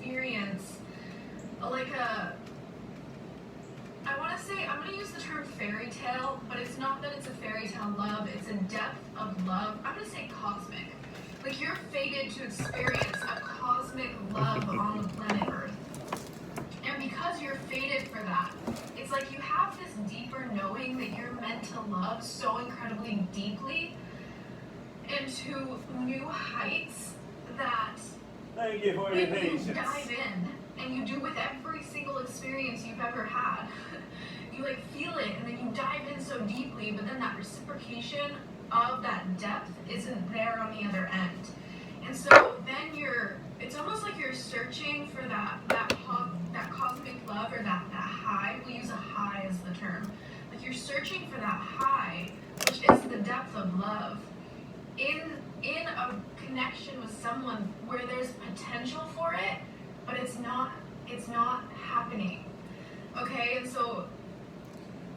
experience like a, I want to say, I'm going to use the term fairy tale, but it's not that it's a fairy tale love, it's a depth of love. I'm going to say cosmic. Like, you're fated to experience a cosmic love on the planet Earth. And because you're fated for that, it's like you have this deeper knowing that you're meant to love so incredibly deeply into new heights that Thank you for your when you patience. dive in, and you do with every single experience you've ever had, you like feel it, and then you dive in so deeply, but then that reciprocation of that depth isn't there on the other end. And so then it's almost like you're searching for that cosmic love, or that high. We'll use a high as the term. Like, you're searching for that high, which is the depth of love, in a connection with someone where there's potential for it, but it's not happening. Okay, and so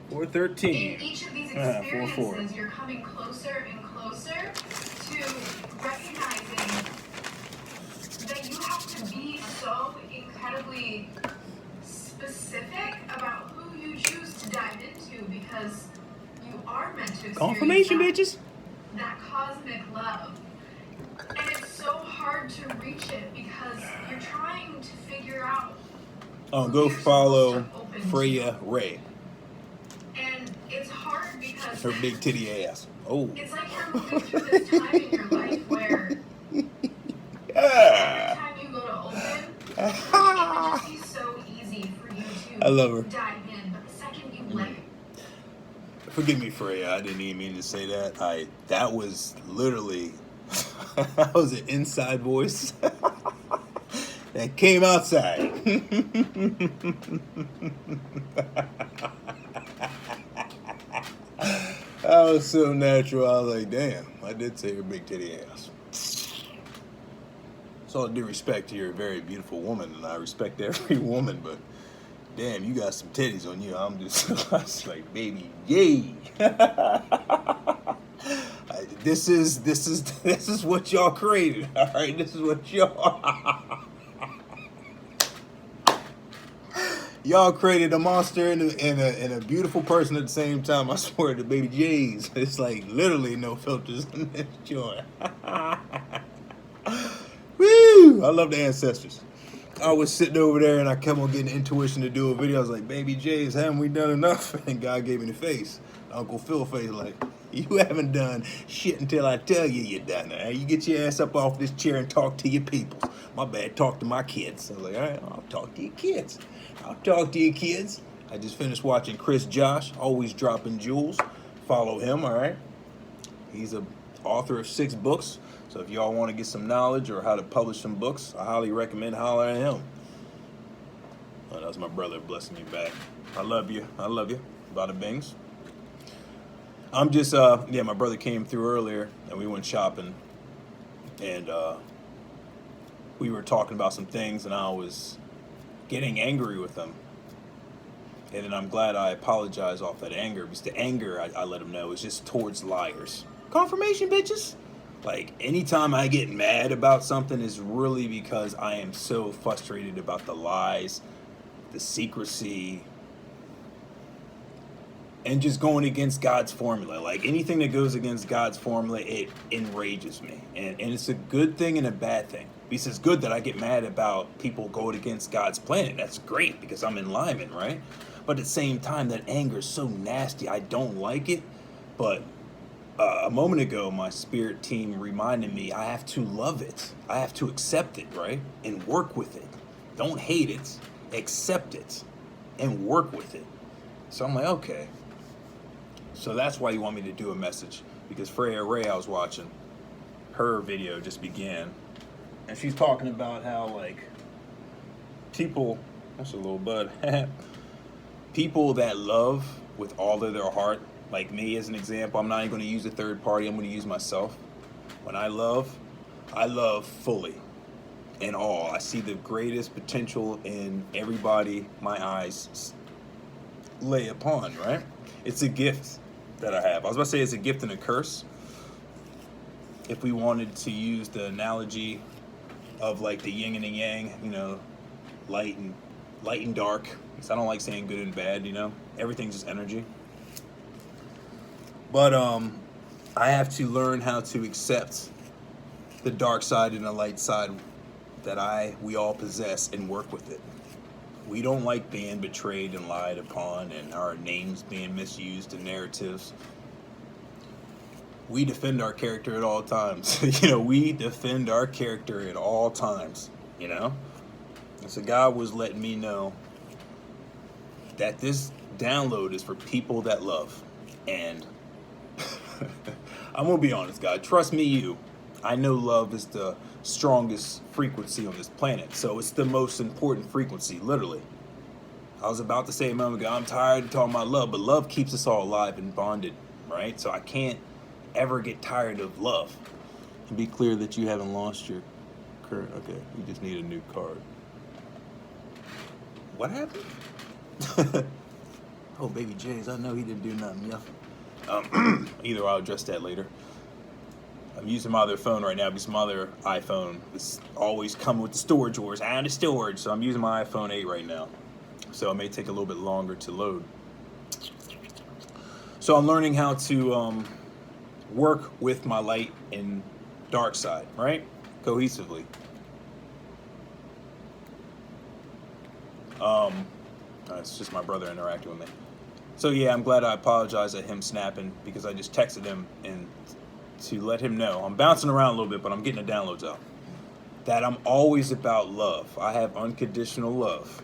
413. in each of these 4-4. experiences, you're coming closer and closer to recognizing that you have to be so incredibly specific about who you choose to dive into, because you are meant to experience Confirmation, bitches. that cosmic love. And it's so hard to reach it because you're trying to figure out Oh, who go you're follow supposed to open to. Freya Ray. And it's hard because Her big titty ass. Oh. it's like you're moving through this time in your life where every Ah. time you go to open, it would just be so easy for you to I love her. dive in. But the second you let Forgive me, Freya. I didn't even mean to say that. That was literally that was an inside voice that came outside. That was so natural. I was like, damn, I did say her big titty ass. So, all due respect to, you're a very beautiful woman, and I respect every woman, but damn, you got some titties on you. I'm just, I was like, baby, yay. This is what y'all created. All right, this is what y'all created, a monster and a beautiful person at the same time. I swear to baby J's, it's like literally no filters in this joint. Woo! I love the ancestors. I was sitting over there and I kept on getting intuition to do a video. I was like, baby J's, haven't we done enough? And God gave me the face. Uncle Phil face, like, you haven't done shit until I tell you you're done. All right? You get your ass up off this chair and talk to your peoples. My bad, talk to my kids. I was like, all right, I'll talk to your kids. I'll talk to your kids. I just finished watching Chris Josh, always dropping jewels. Follow him, all right? He's a author of 6 books. So if y'all want to get some knowledge or how to publish some books, I highly recommend hollering at him. Oh, that was my brother blessing me back. I love you. I love you. Bada bings. I'm just, my brother came through earlier and we went shopping. And we were talking about some things and I was getting angry with him. And then I'm glad I apologized off that anger, because the anger, I let him know, is just towards liars. Confirmation, bitches. Like, anytime I get mad about something is really because I am so frustrated about the lies, the secrecy, and just going against God's formula. Like, anything that goes against God's formula, it enrages me. And it's a good thing and a bad thing. Because it's good that I get mad about people going against God's plan. That's great, because I'm in alignment, right? But at the same time, that anger is so nasty. I don't like it. But a moment ago, my spirit team reminded me I have to love it. I have to accept it, right? And work with it. Don't hate it. Accept it. And work with it. So I'm like, okay. So that's why you want me to do a message. Because Freya Ray, I was watching, her video just began. And she's talking about how, like, people, that's a little bud, people that love with all of their heart, like me as an example, I'm not even going to use a third party, I'm going to use myself. When I love fully and all. I see the greatest potential in everybody my eyes lay upon, right? It's a gift that I have. I was about to say it's a gift and a curse. If we wanted to use the analogy of like the yin and the yang, you know, light and dark. Because I don't like saying good and bad, you know. Everything's just energy. But I have to learn how to accept the dark side and the light side that we all possess and work with it. We don't like being betrayed and lied upon and our names being misused in narratives. We defend our character at all times. We defend our character at all times, And so God was letting me know that this download is for people that love. And I'm going to be honest, God. Trust me, I know love is the strongest frequency on this planet. So it's the most important frequency, literally. I was about to say a moment ago, I'm tired of talking about love, but love keeps us all alive and bonded, right? So I can't ever get tired of love. And be clear that you haven't lost your current. Okay, you just need a new card. What happened? Oh, baby James, I know he didn't do nothing, yeah. Either I'll address that later. I'm using my other phone right now because my other iPhone is always coming with the storage wars. Out of storage, so I'm using my iPhone 8 right now. So it may take a little bit longer to load. So I'm learning how to work with my light and dark side, right? Cohesively. It's just my brother interacting with me. So yeah, I'm glad I apologized at him snapping because I just texted him and to let him know. I'm bouncing around a little bit, but I'm getting the downloads out. That I'm always about love. I have unconditional love.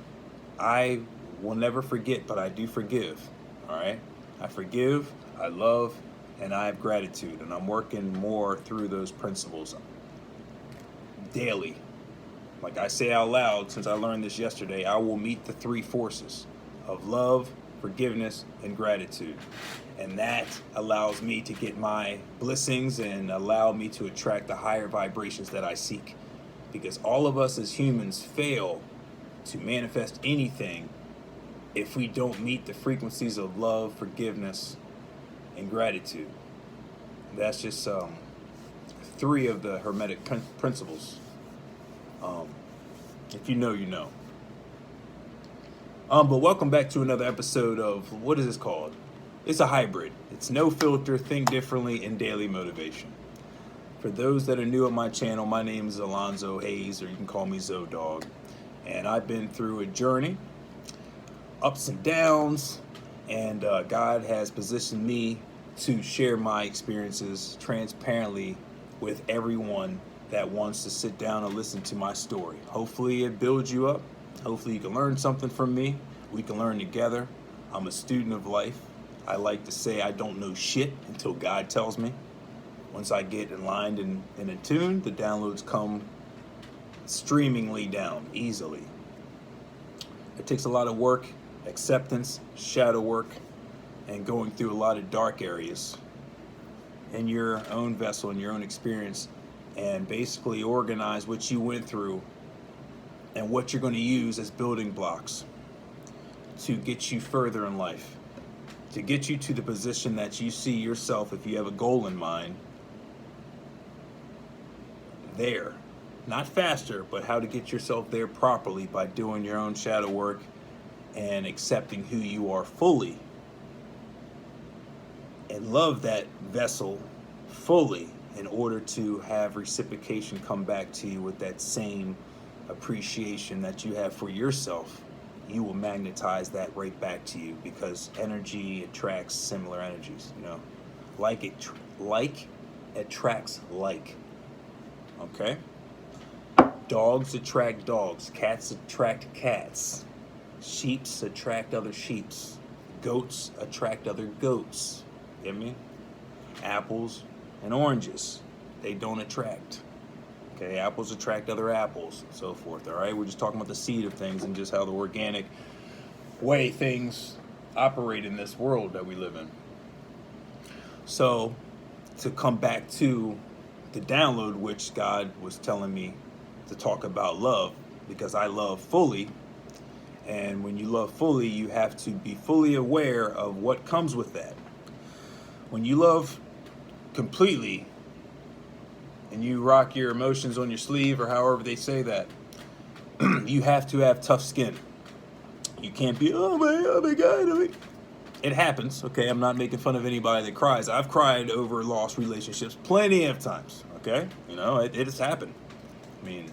I will never forget, but I do forgive. All right? I forgive, I love, and I have gratitude. And I'm working more through those principles daily. Like I say out loud, since I learned this yesterday, I will meet the three forces of love, forgiveness, and gratitude. And that allows me to get my blessings and allow me to attract the higher vibrations that I seek. Because all of us as humans fail to manifest anything if we don't meet the frequencies of love, forgiveness, and gratitude. That's just three of the Hermetic principles. If you know, you know. But welcome back to another episode of, what is this called? It's a hybrid. It's no filter, think differently, and daily motivation. For those that are new at my channel, my name is Alonzo Hayes, or you can call me Zodog. And I've been through a journey, ups and downs, and God has positioned me to share my experiences transparently with everyone that wants to sit down and listen to my story. Hopefully it builds you up. Hopefully you can learn something from me. We can learn together. I'm a student of life. I like to say I don't know shit until God tells me. Once I get aligned and in tune, the downloads come streamingly down easily. It takes a lot of work, acceptance, shadow work, and going through a lot of dark areas in your own vessel, in your own experience, and basically organize what you went through and what you're going to use as building blocks to get you further in life, to get you to the position that you see yourself, if you have a goal in mind, there. Not faster, but how to get yourself there properly by doing your own shadow work and accepting who you are fully. And love that vessel fully in order to have reciprocation come back to you with that same appreciation that you have for yourself. You will magnetize that right back to you because energy attracts similar energies, Like attracts like. Okay? Dogs attract dogs. Cats attract cats. Sheeps attract other sheeps. Goats attract other goats. Get me? Apples and oranges, they don't attract. Okay, apples attract other apples, and so forth. All right, we're just talking about the seed of things and just how the organic way things operate in this world that we live in. So, to come back to the download, which God was telling me to talk about love, because I love fully. And when you love fully, you have to be fully aware of what comes with that. When you love completely and you rock your emotions on your sleeve, or however they say that, You have to have tough skin. You can't be, oh my God. It happens, okay? I'm not making fun of anybody that cries. I've cried over lost relationships plenty of times, okay? You know, it has happened. I mean,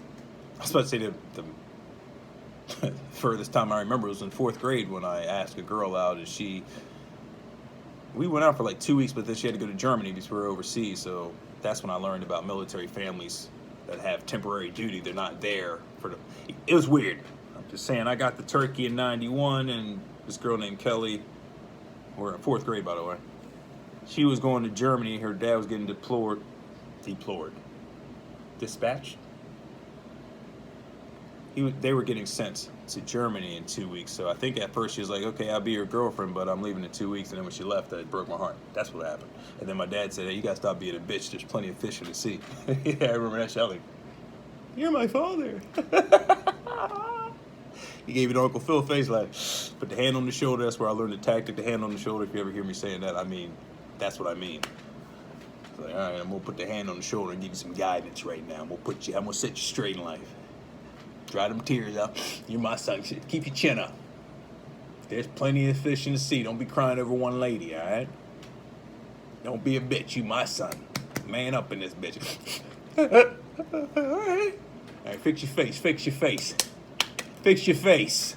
I was about to say the furthest time I remember was in 4th grade when I asked a girl out, and we went out for like 2 weeks, but then she had to go to Germany because we were overseas. So that's when I learned about military families that have temporary duty. They're not there for it was weird. I'm just saying, I got to Turkey in '91, and this girl named Kelly, we're in 4th grade, by the way. She was going to Germany. Her dad was getting dispatched. They were getting sent to Germany in 2 weeks. So I think at first she was like, okay, I'll be your girlfriend, but I'm leaving in 2 weeks. And then when she left, it broke my heart. That's what happened. And then my dad said, hey, you got to stop being a bitch. There's plenty of fish in the sea. Yeah, I remember that shit. I was like, you're my father. He gave me the Uncle Phil face, like, put the hand on the shoulder. That's where I learned the tactic, the hand on the shoulder. If you ever hear me saying that, I mean, that's what I mean. Like, all right, I'm going to put the hand on the shoulder and give you some guidance right now. I'm going to set you straight in life. Dry them tears out. You're my son. Keep your chin up. There's plenty of fish in the sea. Don't be crying over one lady, all right? Don't be a bitch. You my son. Man up in this bitch. All right. All right, fix your face. Fix your face. Fix your face.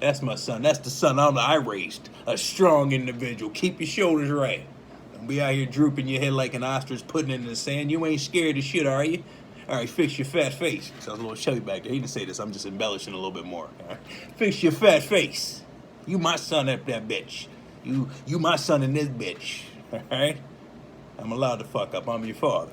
That's my son. That's the son I raised. A strong individual. Keep your shoulders right. Don't be out here drooping your head like an ostrich putting it in the sand. You ain't scared of shit, are you? All right, fix your fat face. So I was a little chubby back there. He didn't say this. I'm just embellishing a little bit more. All right? Fix your fat face. You my son up that bitch. You my son in this bitch. All right? I'm allowed to fuck up. I'm your father.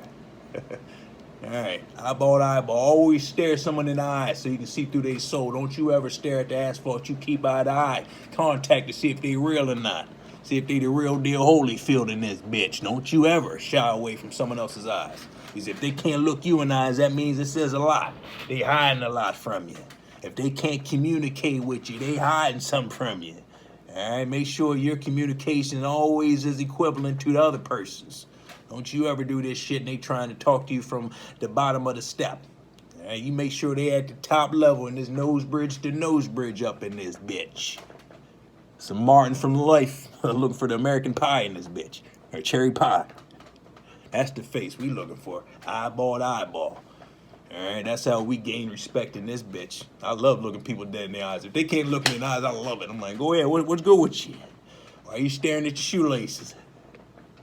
All right, eyeball to eyeball. Always stare someone in the eye so you can see through their soul. Don't you ever stare at the asphalt. You keep eye to eye contact to see if they real or not. See if they the real deal Holyfield in this bitch. Don't you ever shy away from someone else's eyes. Because if they can't look you in the eyes, that means it says a lot. They hiding a lot from you. If they can't communicate with you, they hiding something from you. All right, make sure your communication always is equivalent to the other person's. Don't you ever do this shit and they trying to talk to you from the bottom of the step. All right, you make sure they at the top level in this nose bridge to nose bridge up in this bitch. Some Martin from life looking for the American pie in this bitch. Or cherry pie. That's the face we looking for. Eyeball to eyeball. All right, that's how we gain respect in this bitch. I love looking people dead in the eyes. If they can't look me in the eyes, I love it. I'm like, go ahead, what's good with you? Why are you staring at your shoelaces?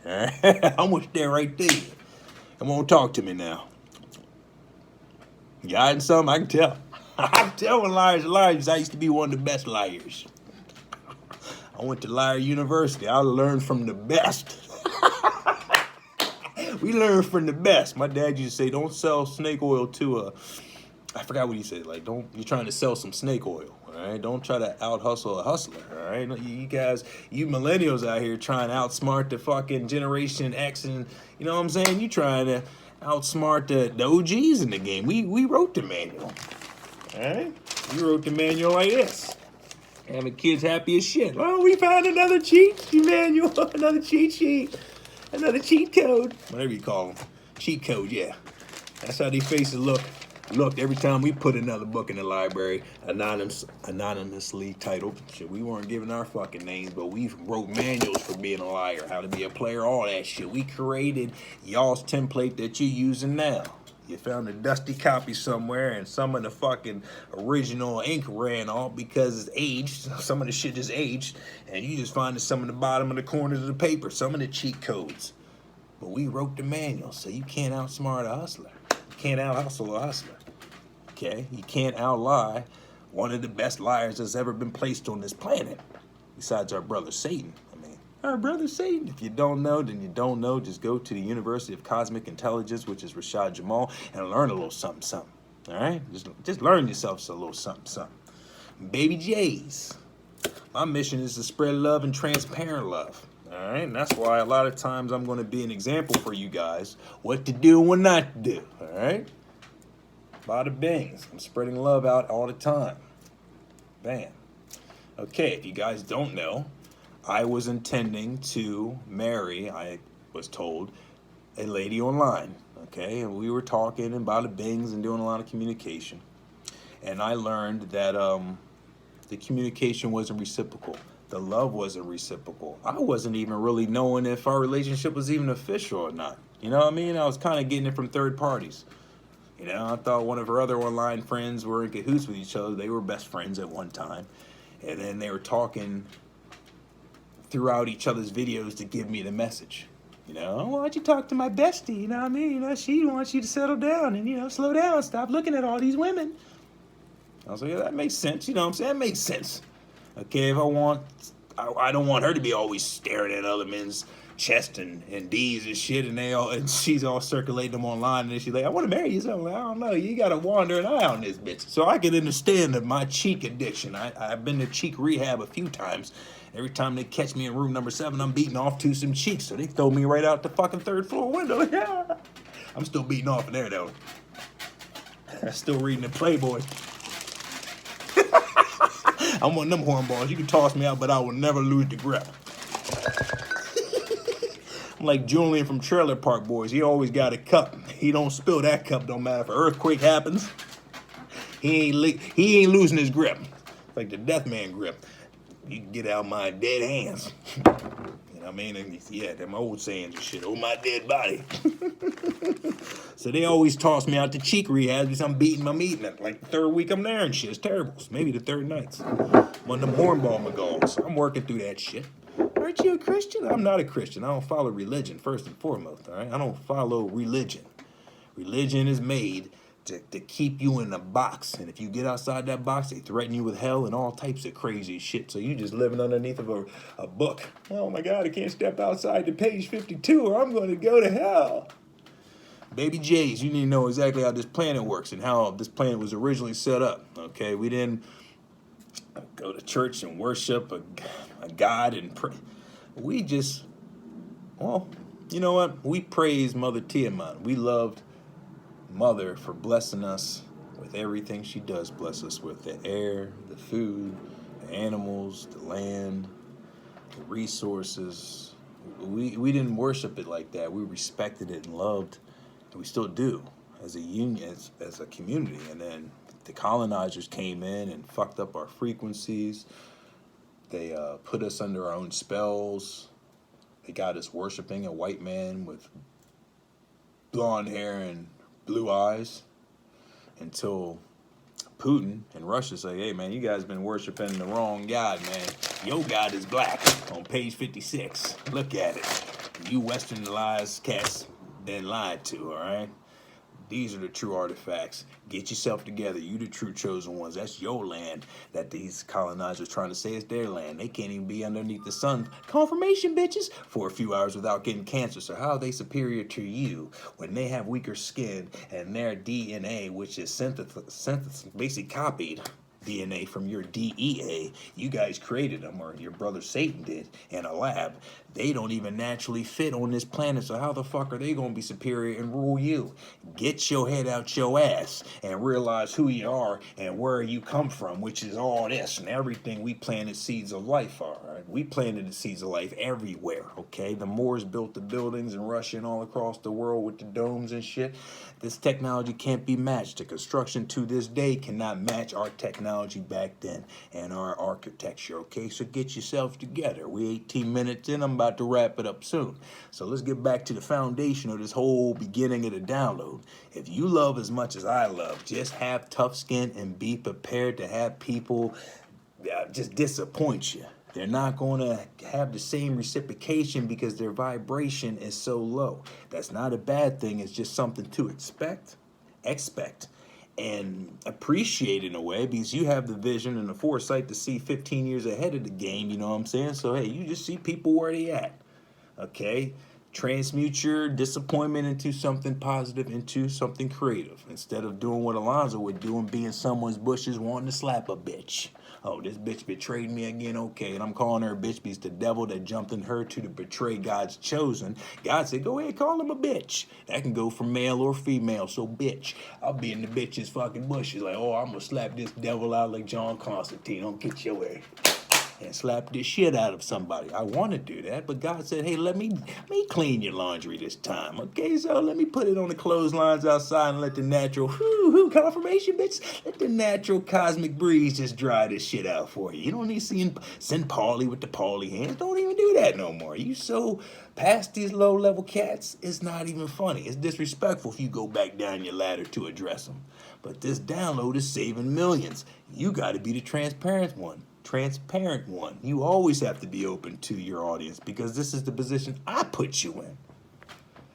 All right, I'm gonna stare right there. Come on, talk to me now. You hiding something? I can tell. I can tell when liars are liars. I used to be one of the best liars. I went to Liar University. I learned from the best. We learned from the best. My dad used to say, don't sell snake oil to I forgot what he said. Like, you're trying to sell some snake oil, all right? Don't try to out-hustle a hustler, all right? You guys, you millennials out here trying to outsmart the fucking Generation X and, you know what I'm saying? You trying to outsmart the OGs in the game. We wrote the manual, all right? We wrote the manual like this. Having kids happy as shit. Oh, we found another cheat manual, another cheat sheet. Another cheat code. Whatever you call them. Cheat code, yeah. That's how these faces look every time we put another book in the library, anonymously titled. Shit, we weren't giving our fucking names, but we wrote manuals for being a liar, how to be a player, all that shit. We created y'all's template that you're using now. You found a dusty copy somewhere, and some of the fucking original ink ran off because it's aged. Some of the shit is aged, and you just find some in the bottom of the corners of the paper, some of the cheat codes. But we wrote the manual, so you can't outsmart a hustler. You can't out-hustle a hustler. Okay? You can't outlie one of the best liars that's ever been placed on this planet, besides our brother Satan. Our brother Satan. If you don't know, then you don't know. Just go to the University of Cosmic Intelligence, which is Rashad Jamal, and learn a little something, something. All right? Just learn yourself a little something, something. Baby J's. My mission is to spread love and transparent love. All right? And that's why a lot of times I'm going to be an example for you guys what to do and what not to do. All right? Bada bings. I'm spreading love out all the time. Bam. Okay, if you guys don't know, I was intending to marry, I was told, a lady online, okay? And we were talking and bada bings and doing a lot of communication. And I learned that the communication wasn't reciprocal. The love wasn't reciprocal. I wasn't even really knowing if our relationship was even official or not. You know what I mean? I was kind of getting it from third parties. You know, I thought one of her other online friends were in cahoots with each other. They were best friends at one time. And then they were talking throughout each other's videos to give me the message. You know, why don't you talk to my bestie? You know what I mean? You know, she wants you to settle down and, you know, slow down. Stop looking at all these women. I was like, yeah, that makes sense. You know what I'm saying? That makes sense. Okay, if I don't want her to be always staring at other men's chest and D's and shit, and she's all circulating them online, and she's like, I want to marry you. So I'm like, I don't know, you got to wander an eye on this bitch. So I can understand my cheek addiction. I've been to cheek rehab a few times. Every time they catch me in room number 7, I'm beating off to some cheeks. So they throw me right out the fucking 3rd floor window. Yeah. I'm still beating off in there, though. I'm still reading the Playboy. I'm one of them hornballs. You can toss me out, but I will never lose the grip. I'm like Julian from Trailer Park Boys. He always got a cup. He don't spill that cup, don't matter if an earthquake happens. He ain't losing his grip. Like the Death Man grip. You can get out my dead hands. You know what I mean? And yeah, them old sayings and shit. Oh, my dead body. So they always toss me out to cheek rehab because I'm beating my meat. Like the 3rd week I'm there and shit. It's terrible. It's maybe the 3rd nights. One of them hornball McGalls. I'm working through that shit. Aren't you a Christian? I'm not a Christian. I don't follow religion, first and foremost. All right? I don't follow religion. Religion is made to keep you in a box. And if you get outside that box, they threaten you with hell and all types of crazy shit. So you just living underneath of a book. Oh my God, I can't step outside to page 52 or I'm going to go to hell. Baby J's, you need to know exactly how this planet works and how this planet was originally set up. Okay, we didn't go to church and worship a God and pray. We just, well, you know what? We praise Mother Tiamat. We loved Mother for blessing us with everything she does bless us with. The air, the food, the animals, the land, the resources. We didn't worship it like that. We respected it and loved, and we still do as a union, as a community. And then the colonizers came in and fucked up our frequencies. They put us under our own spells. They got us worshiping a white man with blonde hair and blue eyes until Putin and Russia say, hey, man, you guys been worshiping the wrong God, man. Your God is black on page 56. Look at it. You westernized cats been lied to, all right? These are the true artifacts. Get yourself together. You the true chosen ones. That's your land that these colonizers trying to say is their land. They can't even be underneath the sun. Confirmation, bitches, for a few hours without getting cancer. So how are they superior to you when they have weaker skin and their DNA, which is basically copied DNA from your DEA? You guys created them, or your brother Satan did, in a lab. They don't even naturally fit on this planet, so how the fuck are they going to be superior and rule you? Get your head out your ass and realize who you are and where you come from, which is all this and everything we planted seeds of life are. Right? We planted the seeds of life everywhere, okay? The Moors built the buildings in Russia and all across the world with the domes and shit. This technology can't be matched. The construction to this day cannot match our technology back then and our architecture, okay? So get yourself together. We 18 minutes in. I'm about to wrap it up soon. So let's get back to the foundation of this whole beginning of the download. If you love as much as I love, just have tough skin and be prepared to have people just disappoint you. They're not going to have the same reciprocation because their vibration is so low. That's not a bad thing. It's just something to expect, and appreciate in a way, because you have the vision and the foresight to see 15 years ahead of the game, you know what I'm saying? So, hey, you just see people where they at, okay? Transmute your disappointment into something positive, into something creative. Instead of doing what Alonzo would do and being someone's bushes wanting to slap a bitch. Oh, this bitch betrayed me again, okay. And I'm calling her a bitch because the devil that jumped in her to betray God's chosen. God said, go ahead, call him a bitch. That can go for male or female, so bitch. I'll be in the bitch's fucking bushes like, oh, I'm going to slap this devil out like John Constantine. Don't get your way. and slap the shit out of somebody. I want to do that, but God said, hey, let me clean your laundry this time. Okay, so let me put it on the clotheslines outside and let the natural, confirmation, bitch. Let the natural cosmic breeze just dry this shit out for you. You don't need to send Paulie with the Paulie hands. Don't even do that no more. You so past these low-level cats, it's not even funny. It's disrespectful if you go back down your ladder to address them. But this download is saving millions. You got to be the transparent one. You always have to be open to your audience because this is the position I put you in.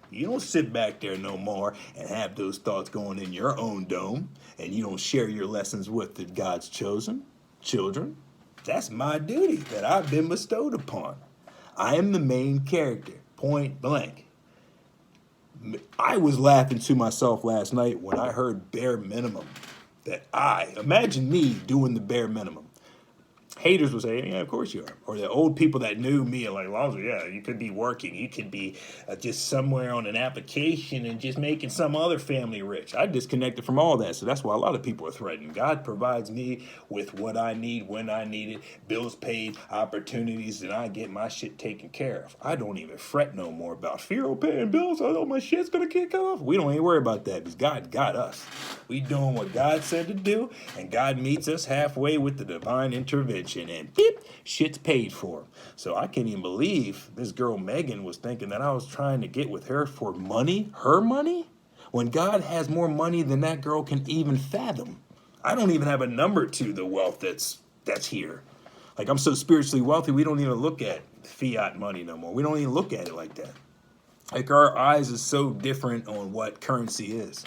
You don't sit back there no more and have those thoughts going in your own dome, and you don't share your lessons with the God's chosen children. That's my duty that I've been bestowed upon. I am the main character, point blank. I was laughing to myself last night when I heard bare minimum. Imagine me doing the bare minimum. Haters would say, yeah, of course you are. Or the old people that knew me are like, Lonzo, yeah, you could be working. You could be just somewhere on an application and just making some other family rich. I disconnected from all that. So that's why a lot of people are threatened. God provides me with what I need when I need it. Bills paid, opportunities, and I get my shit taken care of. I don't even fret no more about fear of paying bills. I know my shit's going to kick off. We don't even worry about that because God got us. We doing what God said to do, and God meets us halfway with the divine intervention. And beep, shit's paid for. So I can't even believe this girl Megan was thinking that I was trying to get with her for money, her money, when God has more money than that girl can even fathom. I don't even have a number to the wealth that's here. Like, I'm so spiritually wealthy, we don't even look at fiat money no more. We don't even look at it like that. Like, our eyes is so different on what currency is.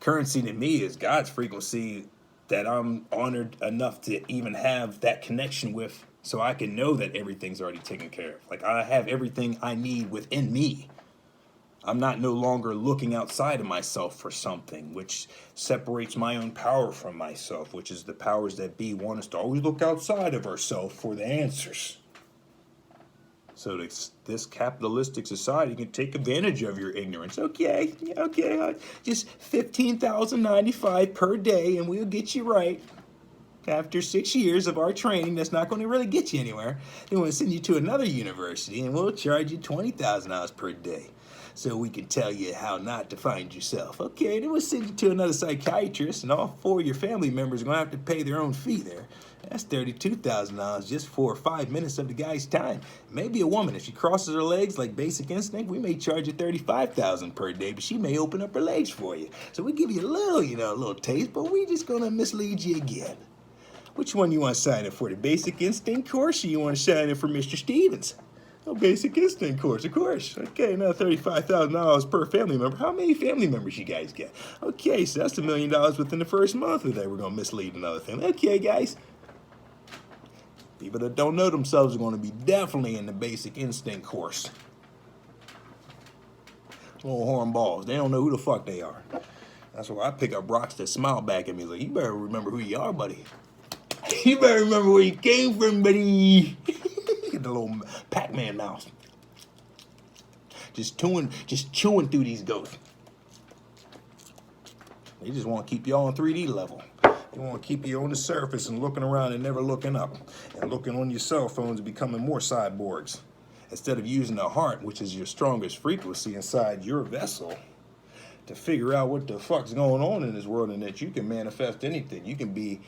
Currency to me is God's frequency that I'm honored enough to even have that connection with, so I can know that everything's already taken care of. Like, I have everything I need within me. I'm not no longer looking outside of myself for something, which separates my own power from myself, which is the powers that be want us to always look outside of ourselves for the answers. So this capitalistic society can take advantage of your ignorance. Okay, just $15,095 per day, and we'll get you right. After 6 years of our training, that's not going to really get you anywhere. Then we'll send you to another university, and we'll charge you $20,000 per day, so we can tell you how not to find yourself. Okay, then we'll send you to another psychiatrist, and all 4 of your family members are going to have to pay their own fee there. That's $32,000 just for 5 minutes of the guy's time. Maybe a woman, if she crosses her legs like Basic Instinct, we may charge you $35,000 per day, but she may open up her legs for you. So we give you a little taste, but we just gonna mislead you again. Which one you want to sign up for, the Basic Instinct course, or you want to sign up for Mr. Stevens? Oh, Basic Instinct course, of course. Okay, now $35,000 per family member. How many family members you guys get? Okay, so that's $1 million within the first month of that. We're gonna mislead another family. Okay, guys. People that don't know themselves are going to be definitely in the Basic Instinct course. Little hornballs. They don't know who the fuck they are. That's why I pick up rocks that smile back at me like, you better remember who you are, buddy. You better remember where you came from, buddy. The little Pac-Man mouse. Just chewing through these ghosts. They just want to keep you all on 3D level. They want to keep you on the surface and looking around and never looking up. And looking on your cell phones and becoming more cyborgs. Instead of using the heart, which is your strongest frequency inside your vessel, to figure out what the fuck's going on in this world and that you can manifest anything. You can be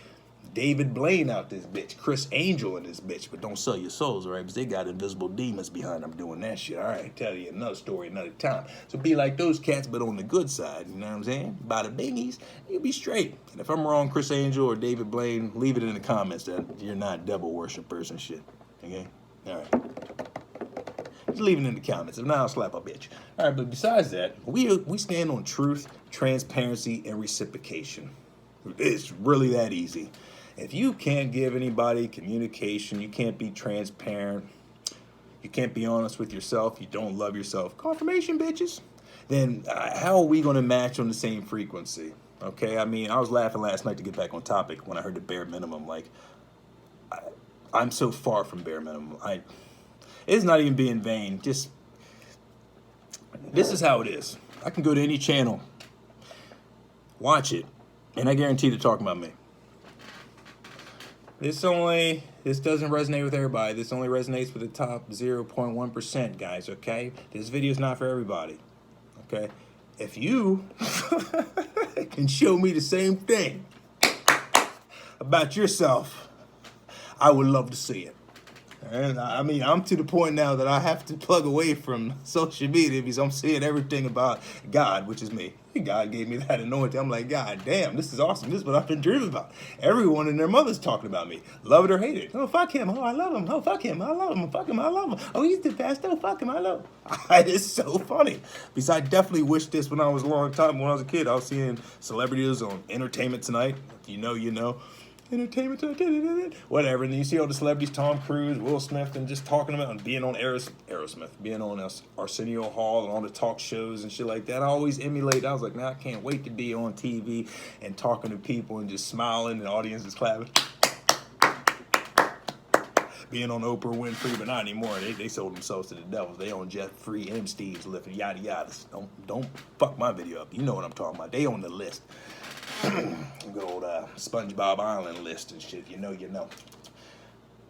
David Blaine out this bitch, Chris Angel in this bitch, but don't sell your souls, right? Because they got invisible demons behind them doing that shit. All right, tell you another story another time. So be like those cats, but on the good side, you know what I'm saying? Bada bingies, you'll be straight. And if I'm wrong, Chris Angel or David Blaine, leave it in the comments that you're not devil worshipers and shit, okay? All right. Just leave it in the comments. If not, I'll slap a bitch. All right, but besides that, we stand on truth, transparency, and reciprocation. It's really that easy. If you can't give anybody communication, you can't be transparent, you can't be honest with yourself, you don't love yourself, confirmation, bitches, then how are we going to match on the same frequency? Okay, I mean, I was laughing last night to get back on topic when I heard the bare minimum. Like, I'm so far from bare minimum. It's not even being vain. Just, this is how it is. I can go to any channel, watch it, and I guarantee they're talking about me. This doesn't resonate with everybody. This only resonates with the top 0.1%, guys, okay? This video is not for everybody, okay? If you can show me the same thing about yourself, I would love to see it. And I mean, I'm to the point now that I have to plug away from social media because I'm seeing everything about God, which is me. God gave me that anointing. I'm like, God damn, this is awesome. This is what I've been dreaming about. Everyone and their mother's talking about me. Love it or hate it. Oh, fuck him. Oh, I love him. Oh, fuck him. I love him. Fuck him. I love him. Oh, he's the best. Oh, fuck him. I love him. It's so funny. Because I definitely wished this when I was a long time. When I was a kid, I was seeing celebrities on Entertainment Tonight. You know. Entertainment Tonight, whatever. And then you see all the celebrities, Tom Cruise, Will Smith, and just talking about and being on Aerosmith, being on Arsenio Hall and all the talk shows and shit like that. I always emulate. I was like, I can't wait to be on TV and talking to people and just smiling and the audience is clapping. Being on Oprah Winfrey, but not anymore. They sold themselves to the devil. They own Jeffrey Epstein's list, yada yada. Don't fuck my video up. You know what I'm talking about. They own the list. Good old SpongeBob Island list and shit. You know.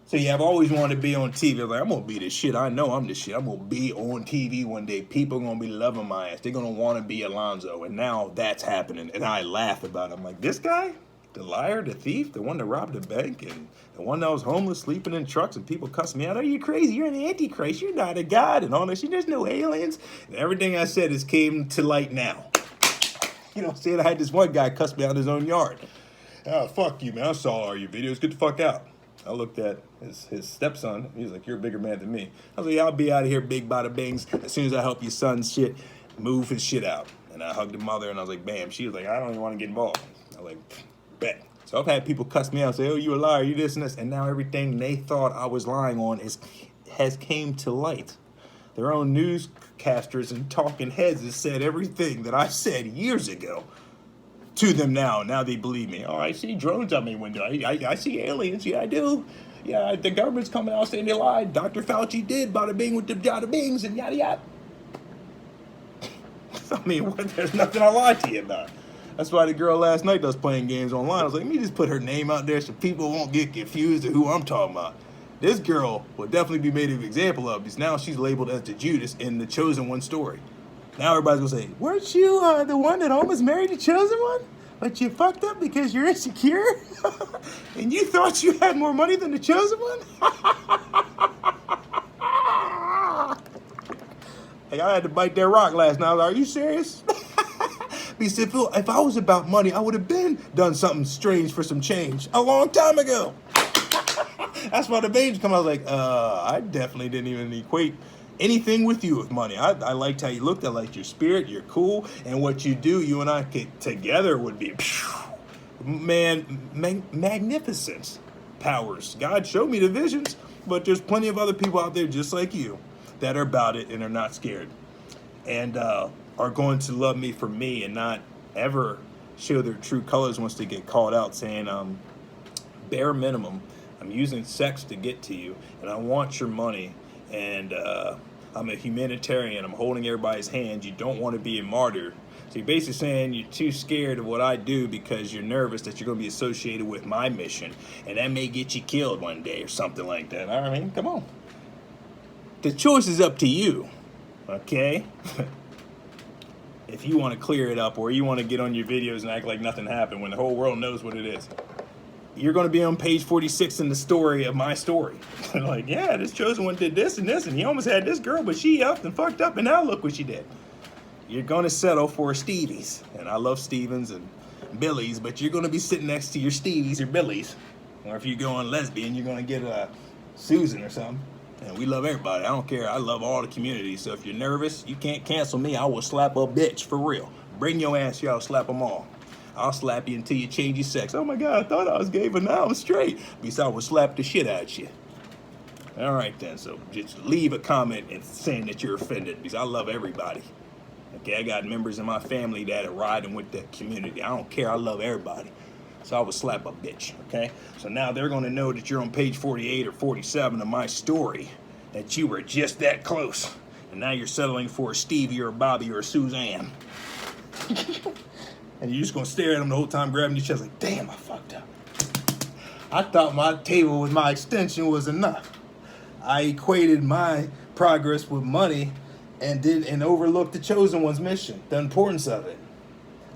So yeah, I've always wanted to be on TV. I'm like, I'm gonna be the shit. I know I'm the shit. I'm gonna be on TV one day. People are gonna be loving my ass. They're gonna want to be Alonzo. And now that's happening. And I laugh about it. I'm like, this guy? The liar, the thief, the one that robbed the bank, and the one that was homeless, sleeping in trucks, and people cuss me out. Are you crazy? You're an antichrist. You're not a god, and all that shit. There's no aliens. And everything I said has came to light now. You know what I'm saying? I had this one guy cuss me out in his own yard. Oh, fuck you, man. I saw all your videos. Get the fuck out. I looked at his stepson. He was like, you're a bigger man than me. I was like, yeah, I'll be out of here, big bada bings, as soon as I help your son's shit move his shit out. And I hugged the mother, and I was like, bam. She was like, I don't even want to get involved. I was like, bet. So I've had people cuss me out and say, oh, you a liar, you this and this. And now everything they thought I was lying on has came to light. Their own newscasters and talking heads have said everything that I said years ago to them now. Now they believe me. Oh, I see drones out my window. I see aliens. Yeah, I do. Yeah, the government's coming out saying they lied. Dr. Fauci did bada bing with the bada bings and yada yada. I mean, there's nothing I lied to you about. That's why the girl last night that was playing games online, I was like, let me just put her name out there so people won't get confused of who I'm talking about. This girl will definitely be made an example of because now she's labeled as the Judas in the Chosen One story. Now everybody's going to say, weren't you the one that almost married the Chosen One? But you fucked up because you're insecure? And you thought you had more money than the Chosen One? Hey, I had to bite that rock last night. Are you serious? Because if I was about money, I would have been done something strange for some change a long time ago. That's why the babes come out like, I definitely didn't even equate anything with you with money. I liked how you looked. I liked your spirit. You're cool. And what you do, you and I together would be, magnificent powers. God showed me the visions, but there's plenty of other people out there just like you that are about it and are not scared. And are going to love me for me and not ever show their true colors once they get called out saying, bare minimum, I'm using sex to get to you, and I want your money, and I'm a humanitarian. I'm holding everybody's hand. You don't want to be a martyr. So you're basically saying you're too scared of what I do because you're nervous that you're going to be associated with my mission, and that may get you killed one day or something like that. I mean, come on. The choice is up to you, okay? If you want to clear it up or you want to get on your videos and act like nothing happened when the whole world knows what it is. You're going to be on page 46 in the story of my story. Like, yeah, this Chosen One did this and this, and he almost had this girl, but she upped and fucked up, and now look what she did. You're going to settle for Stevies, and I love Stevens and Billies, but you're going to be sitting next to your Stevies or Billies. Or if you're going lesbian, you're going to get a Susan or something. And we love everybody. I don't care. I love all the communities. So if you're nervous, you can't cancel me. I will slap a bitch for real. Bring your ass here. I'll slap them all. I'll slap you until you change your sex. Oh my God, I thought I was gay, but now I'm straight. Because I will slap the shit out of you. All right then. So just leave a comment and saying that you're offended because I love everybody. Okay, I got members in my family that are riding with the community. I don't care. I love everybody. So I would slap a bitch, okay? So now they're going to know that you're on page 48 or 47 of my story, that you were just that close. And now you're settling for a Stevie or a Bobby or a Suzanne. And you're just going to stare at them the whole time, grabbing your chest like, damn, I fucked up. I thought my table with my extension was enough. I equated my progress with money and overlooked the chosen one's mission, the importance of it.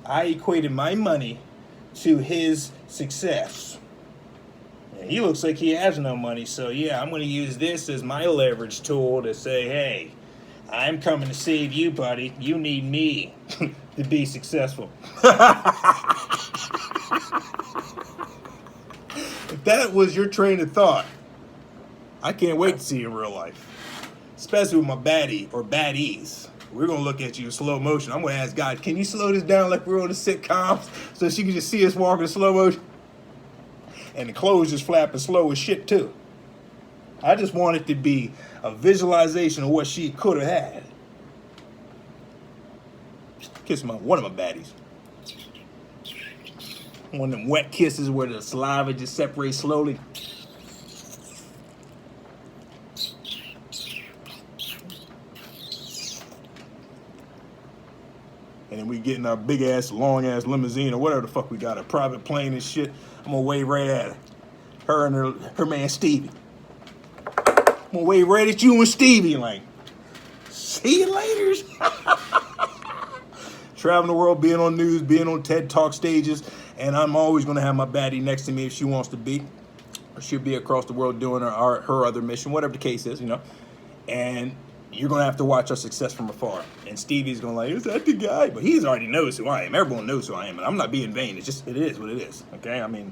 I equated my money to his success. And he looks like he has no money, so yeah, I'm going to use this as my leverage tool to say, hey, I'm coming to save you, buddy. You need me to be successful. If that was your train of thought, I can't wait to see you in real life. Especially with my baddie or baddies. We're going to look at you in slow motion. I'm going to ask God, can you slow this down like we're on the sitcoms so she can just see us walking in slow motion? And the clothes just flapping slow as shit, too. I just want it to be a visualization of what she could have had. Kiss one of my baddies. One of them wet kisses where the saliva just separates slowly. And then we get in our big ass, long ass limousine or whatever the fuck we got, a private plane and shit. I'm gonna wave right at her. Her and her man Stevie. I'm gonna wave right at you and Stevie like, see you later. Traveling the world, being on news, being on TED Talk stages, and I'm always gonna have my baddie next to me if she wants to be. Or she'll be across the world doing her other mission, whatever the case is, you know. And you're gonna have to watch our success from afar. And Stevie's gonna like, is that the guy? But he already knows who I am. Everyone knows who I am, and I'm not being vain. It's just, it is what it is. Okay? I mean,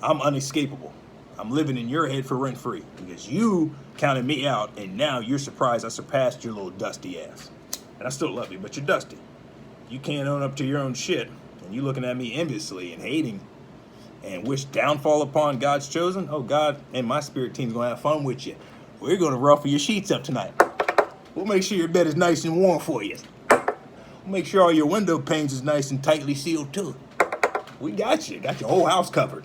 I'm unescapable. I'm living in your head for rent free because you counted me out, and now you're surprised I surpassed your little dusty ass. And I still love you, but you're dusty. You can't own up to your own shit, and you looking at me enviously and hating, and wish downfall upon God's chosen. Oh, God and my spirit team's gonna have fun with you. We're gonna ruffle your sheets up tonight. We'll make sure your bed is nice and warm for you. We'll make sure all your window panes is nice and tightly sealed too. We got you. Got your whole house covered.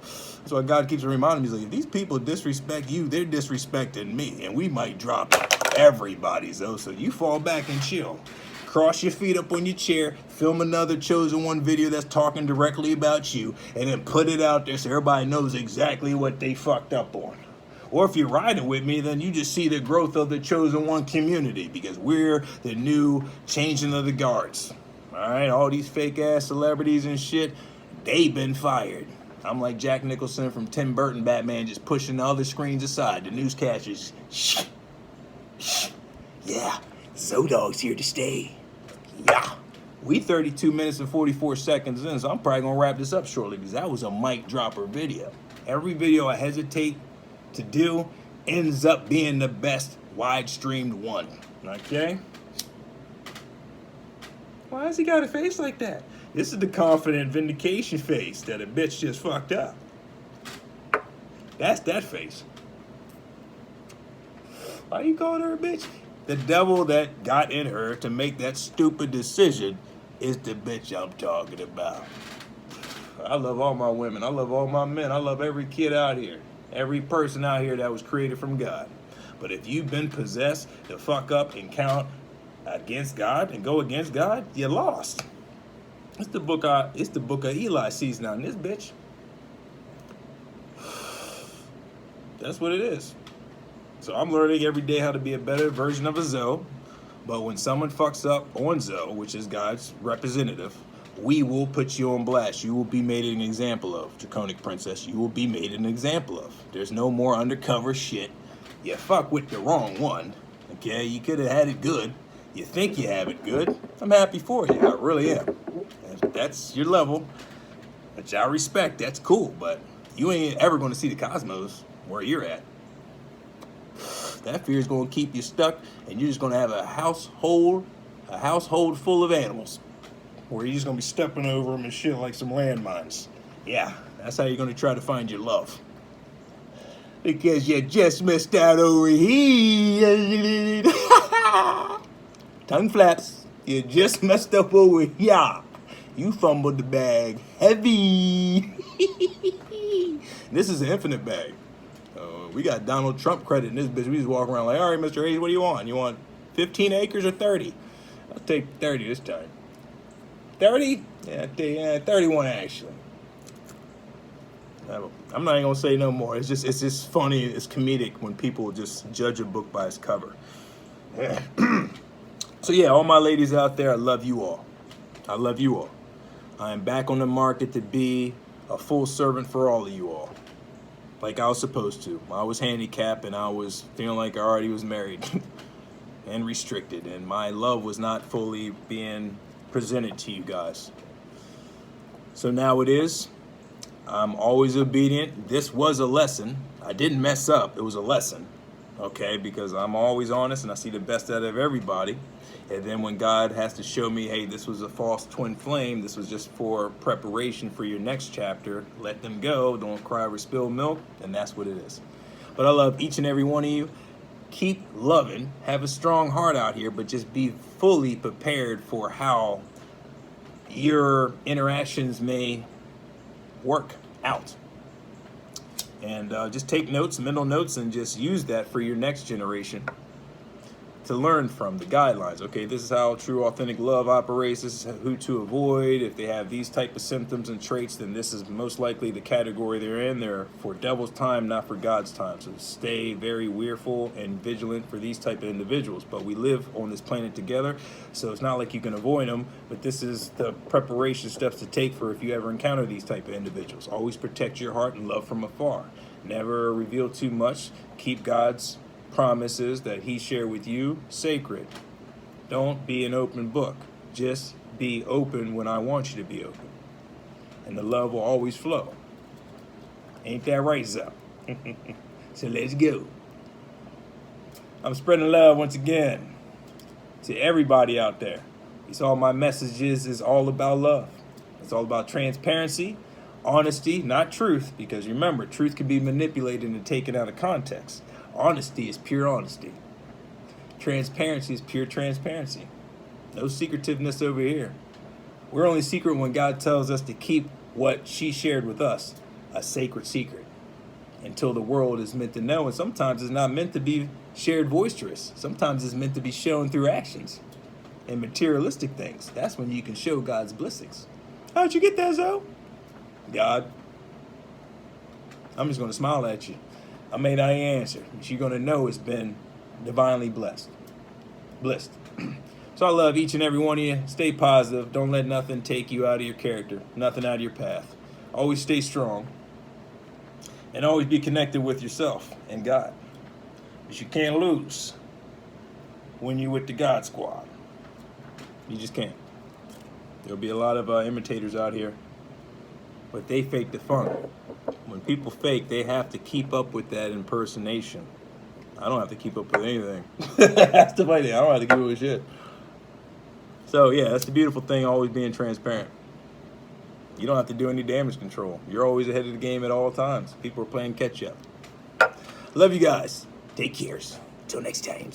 That's why God keeps reminding me, like, if these people disrespect you, they're disrespecting me. And we might drop everybody's though. So you fall back and chill. Cross your feet up on your chair, film another chosen one video that's talking directly about you, and then put it out there so everybody knows exactly what they fucked up on. Or if you're riding with me, then you just see the growth of the chosen one community because we're the new changing of the guards. All right, all these fake ass celebrities and shit, they've been fired. I'm like Jack Nicholson from Tim Burton Batman, just pushing the other screens aside. The newscasters, shh, yeah, Zodog's here to stay. Yeah. We 32 minutes and 44 seconds in, so I'm probably gonna wrap this up shortly because that was a mic dropper video. Every video I hesitate to do ends up being the best wide streamed one. Okay? Why has he got a face like that? This is the confident vindication face that a bitch just fucked up. That's that face. Why you calling her a bitch? The devil that got in her to make that stupid decision is the bitch I'm talking about. I love all my women. I love all my men. I love every kid out here. Every person out here that was created from God. But if you've been possessed to fuck up and count against God and go against God, you lost. It's the book of Eli season on this bitch. That's what it is. So I'm learning every day how to be a better version of a Zoe. But when someone fucks up on Zoe, which is God's representative, we will put you on blast. You will be made an example of. Draconic Princess, you will be made an example of. There's no more undercover shit. You fuck with the wrong one. Okay, you could have had it good. You think you have it good. I'm happy for you. I really am. If that's your level, which I respect. That's cool. But you ain't ever going to see the cosmos where you're at. That fear is going to keep you stuck, and you're just going to have a household full of animals, where you're just going to be stepping over them and shit like some landmines. Yeah, that's how you're going to try to find your love. Because you just missed out over here. Tongue flaps. You just messed up over here. You fumbled the bag heavy. This is an infinite bag. We got Donald Trump credit in this bitch. We just walk around like, all right, Mr. Hayes, what do you want? You want 15 acres or 30? I'll take 30 this time. 30? Yeah, 31 actually. I'm not even gonna say no more. It's just funny. It's comedic when people just judge a book by its cover. Yeah. So yeah, all my ladies out there, I love you all. I love you all. I am back on the market to be a full servant for all of you all, like I was supposed to. I was handicapped and I was feeling like I already was married and restricted, and my love was not fully being presented to you guys. So now it is. I'm always obedient. This was a lesson. I didn't mess up. It was a lesson, okay? Because I'm always honest and I see the best out of everybody. And then when God has to show me, hey, this was a false twin flame, this was just for preparation for your next chapter, let them go. Don't cry over spilled milk. And that's what it is. But I love each and every one of you. Keep loving. Have a strong heart out here, but just be fully prepared for how your interactions may work out. And just take notes, mental notes, and just use that for your next generation to learn from the guidelines. Okay, this is how true authentic love operates. This is who to avoid. If they have these type of symptoms and traits, then this is most likely the category they're in. They're for devil's time, not for God's time. So stay very wearful and vigilant for these type of individuals. But we live on this planet together, so it's not like you can avoid them, but this is the preparation steps to take for if you ever encounter these type of individuals. Always protect your heart and love from afar. Never reveal too much. Keep God's promises that he shared with you sacred. Don't be an open book. Just be open when I want you to be open. And the love will always flow. Ain't that right, Zell? So let's go. I'm spreading love once again to everybody out there. It's all my messages is all about love. It's all about transparency, honesty, not truth, because remember, truth can be manipulated and taken out of context. Honesty is pure honesty. Transparency is pure transparency. No secretiveness over here. We're only secret when God tells us to keep what she shared with us, a sacred secret, until the world is meant to know. And sometimes it's not meant to be shared boisterous. Sometimes it's meant to be shown through actions and materialistic things. That's when you can show God's blessings. How'd you get that, Zoe? God. I'm just going to smile at you. I may not answer, but you're going to know it's been divinely blessed. Blessed. So I love each and every one of you. Stay positive. Don't let nothing take you out of your character, nothing out of your path. Always stay strong. And always be connected with yourself and God. Because you can't lose when you're with the God Squad. You just can't. There'll be a lot of imitators out here, but they fake the fun. When people fake, they have to keep up with that impersonation. I don't have to keep up with anything. That's the funny thing. I don't have to give a shit. So yeah, that's the beautiful thing, always being transparent. You don't have to do any damage control. You're always ahead of the game at all times. People are playing catch up. Love you guys. Take cares. Till next time.